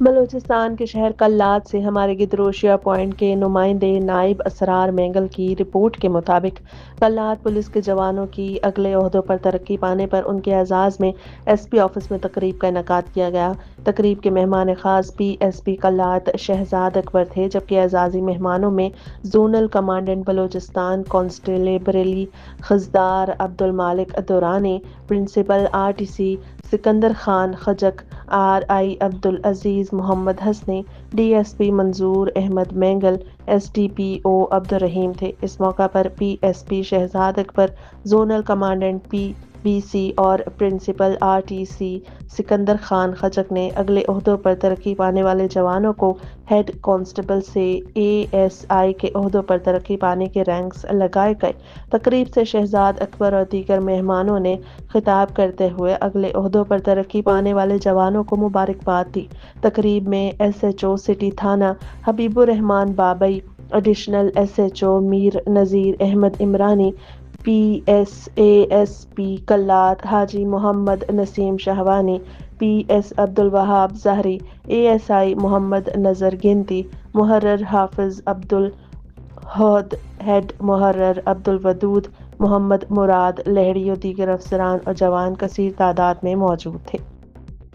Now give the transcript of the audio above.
بلوچستان کے شہر کلات سے ہمارے گدروشیا پوائنٹ کے نمائندے نائب اسرار مینگل کی رپورٹ کے مطابق کلات پولیس کے جوانوں کی اگلے عہدوں پر ترقی پانے پر ان کے اعزاز میں ایس پی آفس میں تقریب کا انعقاد کیا گیا۔ تقریب کے مہمان خاص P S P Kalat Shahzad Akbar تھے، جبکہ اعزازی مہمانوں میں zonal commandant Balochistan constabulary Khuzdar Abdul Malik Durrani, principal RTC Sikandar Khan Khajak, RI Abdul Aziz Muhammad Hasni, DSP Manzoor Ahmed Mengal, SDPO Abdul Rahim تھے۔ اس موقع پر PSP Shahzad Akbar, zonal commandant PBC اور پرنسپل RTC سکندر خان خجک نے اگلے عہدوں پر ترقی پانے والے جوانوں کو ہیڈ کانسٹیبل سے ASI کے عہدوں پر ترقی پانے کے رینکس لگائے گئے۔ تقریب سے شہزاد اکبر اور دیگر مہمانوں نے خطاب کرتے ہوئے اگلے عہدوں پر ترقی پانے والے جوانوں کو مبارکباد دی۔ تقریب میں SHO سٹی تھانہ حبیب الرحمان بابئی، ایڈیشنل SHO میر نذیر احمد عمرانی، PSASP کلات حاجی محمد نسیم شہوانی، PS عبدالوہاب ظہری، ASI محمد نذر گنتی، محرر حافظ عبدالہد، ہیڈ محرر عبدالودود، محمد مراد لہڑی اور دیگر افسران اور جوان کثیر تعداد میں موجود تھے۔